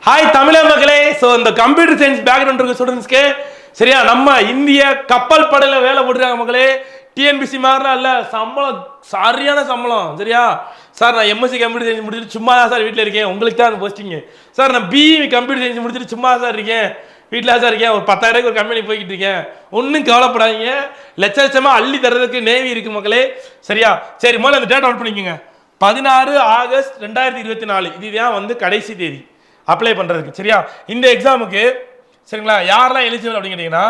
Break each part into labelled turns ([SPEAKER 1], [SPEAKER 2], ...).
[SPEAKER 1] Hi தமிழக மக்களே. So இந்த கம்ப்யூட்டர் சயின்ஸ் பேக்ரவுண்ட் இருக்க ஸ்டூடெண்ட்ஸ்க்கு சரியா நம்ம இந்திய கப்பல் படையில் வேலை போட்டுருக்காங்க மக்களே. டிஎன்பிசி மாதிரிலாம் இல்லை, சம்பளம் சரியான சம்பளம் சரியா. சார் நான் எம்எஸ்சி கம்ப்யூட்டர் சயின்ஸ் முடிச்சுட்டு சும்மா தான் சார் வீட்டில் இருக்கேன், உங்களுக்கு தான் போஸ்டிங்க. சார் நான் பிஇ கம்ப்யூட்டர் சயின்ஸ் முடிச்சுட்டு சும்மா தான் சார் இருக்கேன், வீட்டில் தான் சார் இருக்கேன், ஒரு 10,000 ஒரு கம்பெனி போய்கிட்டு இருக்கேன். ஒன்றும் கவலைப்படாதீங்க, லட்ச லட்சமாக அள்ளி தர்றதுக்கு நேவி இருக்கு மக்களே சரியா. சரி முதல்ல அந்த டேட் அவுட் பண்ணிக்கோங்க. 16 ஆகஸ்ட் 2024 இதுதான் வந்து கடைசி தேதி அப்ளை பண்ணுறதுக்கு சரியா. இந்த எக்ஸாமுக்கு சரிங்களா யாரெல்லாம் எலிஜிபிள் அப்படின்னு கேட்டிங்கன்னா,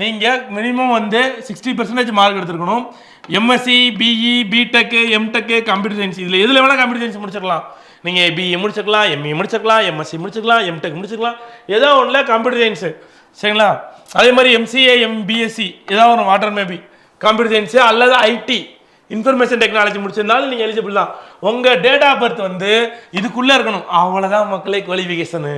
[SPEAKER 1] நீங்கள் மினிமம் வந்து 60% மார்க் எடுத்துருக்கணும். MSc BE BTech MTech computer science இதில் எதில் வேணால் கம்ப்யூட்டர் சயின்ஸ் முடிச்சிடலாம். நீங்கள் பிஇ முடிச்சிக்கலாம், எம்இ முடிச்சிக்கலாம், எம்எஸ்சி முடிச்சிக்கலாம், எம்டெக் முடிச்சிக்கலாம், ஏதோ ஒன்றில் கம்ப்யூட்டர் சயின்ஸு சரிங்களா. அதே மாதிரி எம்சிஏ எம்பிஎஸ்சி ஏதாவது ஒரு வாட்டர் மேபி கம்ப்யூட்டர் சயின்ஸு அல்லது ஐடி இன்ஃபர்மேஷன் டெக்னாலஜி முடிச்சிருந்தாலும் நீங்கள் எலிஜிபிள் தான். உங்கள் டேட் ஆஃப் பர்த் வந்து இதுக்குள்ளே இருக்கணும், அவ்வளோதான் மக்களே குவாலிஃபிகேஷனு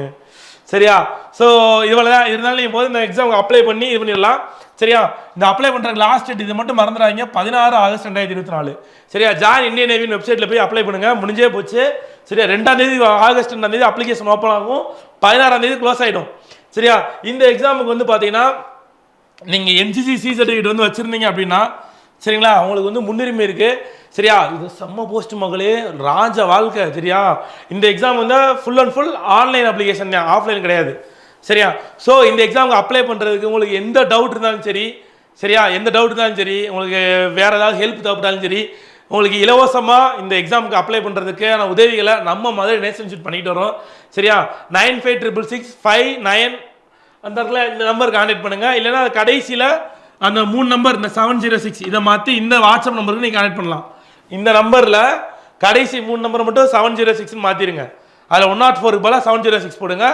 [SPEAKER 1] சரியா. ஸோ இவ்வளோ தான் இருந்தாலும் நீங்கள் போது இந்த எக்ஸாமுக்கு அப்ளை பண்ணி இது பண்ணிடலாம் சரியா. இந்த அப்ளை பண்ணுறதுக்கு லாஸ்ட் டேட் இது மட்டும் மறந்துடாதீங்க, 16 ஆகஸ்ட் 2024 சரியா. ஜாயின் இந்தியன் நேவியின் வெப்சைட்டில் போய் அப்ளை பண்ணுங்கள், முடிஞ்சே போச்சு சரியா. 2 ஆகஸ்ட் 2 அப்ளிகேஷன் ஓப்பன் ஆகும், 16 க்ளோஸ் ஆகிடும் சரியா. இந்த எக்ஸாமுக்கு வந்து பார்த்தீங்கன்னா நீங்கள் என்சிசி சி சர்டிஃபிகேட் வந்து வச்சுருந்தீங்க அப்படின்னா சரிங்களா அவங்களுக்கு வந்து முன்னுரிமை இருக்குது சரியா. இது செம்ம போஸ்ட் மகளே, ராஜ வாழ்க்கை சரியா. இந்த எக்ஸாம் வந்து full and full online application தான், ஆஃப்லைன் கிடையாது சரியா. ஸோ இந்த எக்ஸாமுக்கு அப்ளை பண்ணுறதுக்கு உங்களுக்கு எந்த டவுட் இருந்தாலும் சரி சரியா, எந்த டவுட் இருந்தாலும் சரி, உங்களுக்கு வேறு ஏதாவது ஹெல்ப் தேவைப்பட்டாலும் சரி, உங்களுக்கு இலவசமாக இந்த எக்ஸாமுக்கு அப்ளை பண்ணுறதுக்கான உதவிகளை நம்ம மதுரை நேஷனல் இன்ஸ்டியூட் பண்ணிட்டு வரோம் சரியா. 956665 அந்த இடத்துல இந்த நம்பருக்கு கான்டாக்ட் பண்ணுங்கள். இல்லைன்னா கடைசியில் அந்த 3 நம்பர் இந்த 706 இதை மாற்றி இந்த வாட்ஸ்அப் நம்பருக்கு நீங்கள் கனெக்ட் பண்ணலாம். இந்த நம்பரில் கடைசி 3 நம்பர் மட்டும் 706 மாற்றிடுங்க. அதில் 104 பதிலாக 706 போடுங்க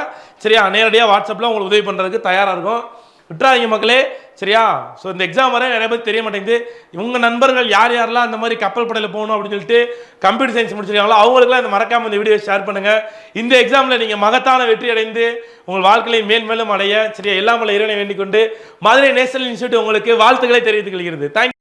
[SPEAKER 1] சரியா. நேரடியாக வாட்ஸ்அப்பில் உங்களுக்கு உதவி பண்ணுறதுக்கு தயாராக இருக்கும், விட்டுறாதீங்க மக்களே சரியா. ஸோ இந்த எக்ஸாம் வரை நிறைய பேர் தெரிய மாட்டேங்குது. உங்கள் நண்பர்கள் யார் யாரெல்லாம் அந்த மாதிரி கப்பல் படையில் போகணும் அப்படின்னு சொல்லிட்டு கம்ப்யூட்டர் சயின்ஸ் முடிச்சிருக்காங்களோ அவங்களுக்குலாம் இந்த மறக்காமல் இந்த வீடியோ ஷேர் பண்ணுங்கள். இந்த எக்ஸாமில் நீங்கள் மகத்தான வெற்றி அடைந்து உங்கள் வாழ்க்கையை மேல் மேலும் அடைய சரியா எல்லாம் இறைவனை வேண்டிக் கொண்டு மதுரை நேஷனல் இன்ஸ்டியூட் உங்களுக்கு வாழ்த்துக்களை தெரிவித்துக் கொள்கிறது. தேங்க்யூ.